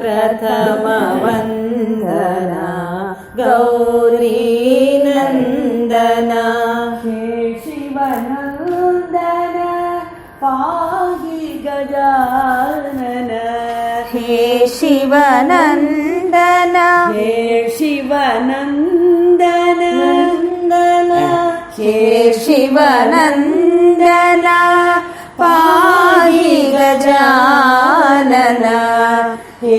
ಪ್ರಥಮ ವಂದನ ಗೌರಿ ನಂದನ ಹೇ ಶಿವನಂದನ ಪಾಹಿ ಗಜಾನನ ಹೇ ಶಿವನಂದನ ಹೇ ಶಿವನಂದನ ಹೇ ಶಿವನಂದನ ಪಾಹಿ ಗಜಾನನ ಹೇ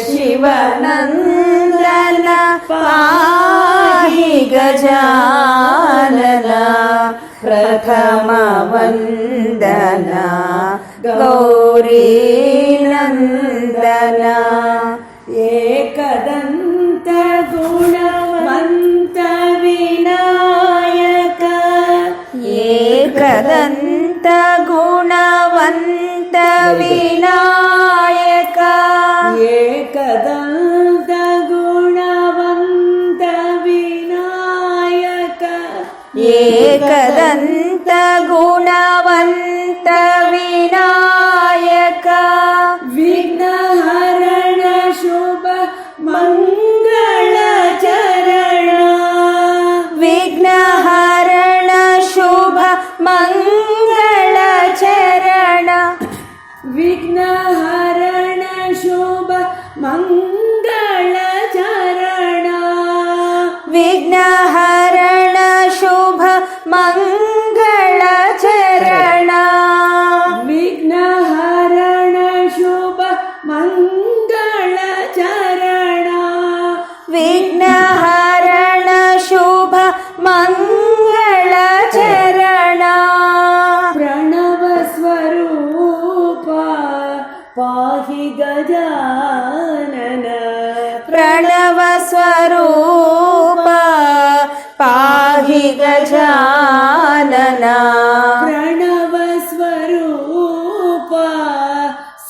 ಶಿವನಂದನ ಪಾಹಿ ಗಜಾನನ ಪ್ರಥಮ ವಂದನ ಗೌರಿ ನಂದನ ಏಕದಂತ ಗುಣವಂತ ವಿನಾಯಕ ಏಕದಂತ ಗುಣವಂತ ವಿನಾಯಕ ಏಕದಂತ ಗುಣವಂತ ವಿನಾಯಕ ಏಕದಂತ ಗುಣವಂತ ವಿನಾಯಕ ವಿಘ್ನಹರಣ ಶುಭ ಮಂಗಳ ಚರಣ ವಿಘ್ನಹರಣ ಶುಭ ಮಂಗಳ ಚರಣ ವಿಘ್ನಹರಣ ಶುಭ ಮಂಗಳ ಚರಣ ವಿಘ್ನಹರಣ ಶುಭ ಮಂಗಳ ಚರಣ ವಿಘ್ನಹರಣ ಶುಭ ಮಂಗಳ ಚರಣ ವಿಘ್ನಹರಣ ಶುಭ ಮಂಗಳ ಚರಣ ಪ್ರಣವ ಸ್ವರೂಪ ಪಾಹಿ ಗಜಾನನ ಪ್ರಣವ ಸ್ವರೂಪ ಪಾಹಿ ಗಜಾನನ ಪ್ರಣವ ಸ್ವರೂಪ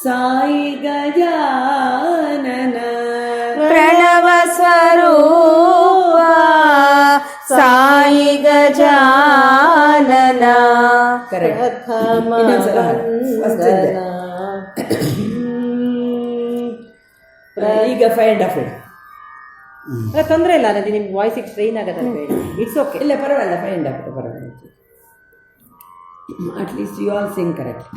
ಸಾಯಿ ಗಜಾನನ ಪ್ರಣವ ಸ್ವರೂಪ ಸಾಯಿ ಗಜಾನನ ಪ್ರಥಮ ವಂದನ ಈಗ ಫೈವ್ ಅಂಡ್ ಹಾಫ್ ತೊಂದರೆ ಇಲ್ಲ ನನಗೆ ನಿಮ್ಗೆ ವಾಯ್ಸಿಗೆ ಸ್ಟ್ರೈನ್ ಆಗೋದಲ್ಲ ಬೇಡ ಇಟ್ಸ್ ಓಕೆ ಇಲ್ಲ ಪರವಾಗಿಲ್ಲ ಫೈವ್ ಅಂಡ್ ಹಾಫ್ ಪರವಾಗಿಲ್ಲ at least you all sing correct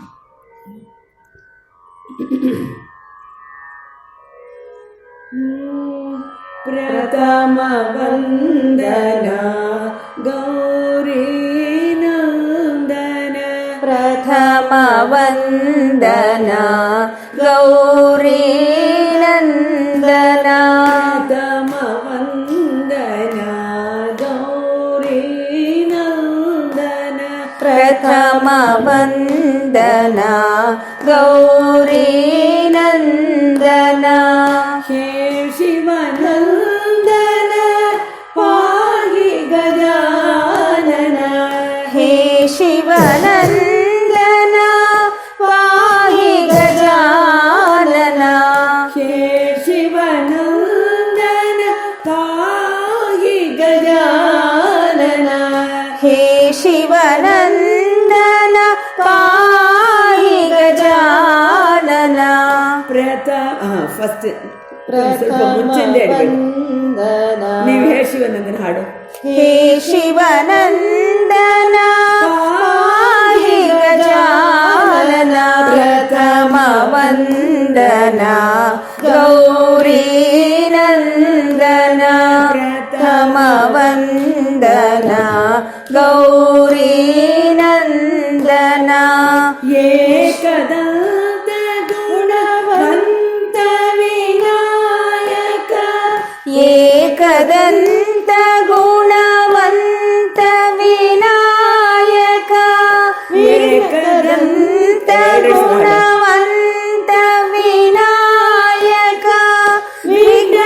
ಪ್ರಥಮ ವಂದನ ಗೌರಿ ನಂದನ ಪ್ರಥಮ ವಂದನ ಗೌರಿ ನಂದನ ಪ್ರಥಮ ವಂದನ ಗೌರಿ ನಂದನ ಪ್ರಥಮ ವಂದನ ಗೌರಿ ನಂದನ ಹೇ ಶಿವನಂದನ ಪಾಹಿ ಗಜಾನನ ಹೇ ಶಿವನಂದನ ಪಾಹಿ ಗಜಾನನ ಹೇ ಶಿವನಂದನ ಪಾಹಿ ಗಜಾನನ ಹೇ ಶಿವನಂದನ ಪಾಹಿ ಗಜಾನನ ಫಸ್ಟ್ ಸ್ವಲ್ಪ ಮುಂಚೆಂದೇ ನೀವು ಹೇ ಶಿವನಂದನ ಹಾಡು ಹೇ ಶಿವನಂದನ ಪಾಹಿ ಗಜಾನನ ಪ್ರಥಮ ವಂದನ ಗೌರಿ ನಂದನ ಪ್ರಥಮ ವಂದನ ಗೌರಿ ನಂದನ ಏಕದಂತ ಗುಣವಂತ ವಿನಾಯಕ ಏಕದಂತ ಗುಣವಂತ ವಿನಾಯಕ ಏಕದಂತ ಗುಣವಂತ ವಿನಾಯಕ ವಿಘ್ನ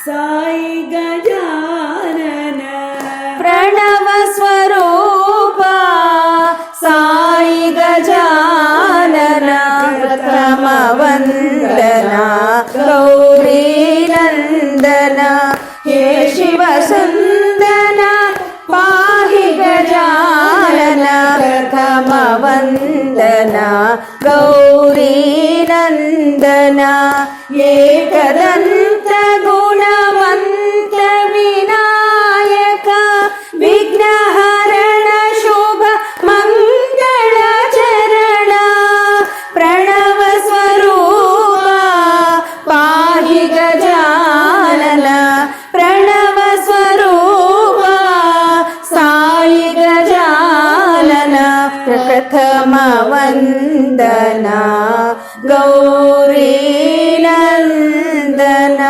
ಸಾಯಿ ಗಜಾನನ ಪ್ರಣವ ಸ್ವರೂಪ ಸಾಯಿ ಗಜಾನನ ಪ್ರಥಮ ವಂದನ ಗೌರಿ ನಂದನ ಹೇ ಶಿವ ಸಂದನ ಪಾಹಿ ಗಜಾನನ ಪ್ರಥಮ ವಂದನ ಗೌರಿ ನಂದನ ಏಕದಂತ ಗುಣವಂತ ವಿನಾಯಕ ವಿಘ್ನಹರಣ ಶುಭ ಮಂಗಳ ಚರಣ ಪ್ರಣವ ಸ್ವರೂಪ ಪಾಹಿ ಗಜಾನನ ಪ್ರಣವ ಸ್ವರೂಪ ಸಾಯಿ ಗಜಾನನ ಪ್ರಥಮ ವಂದನ ಗೌರಿ ನಂದನ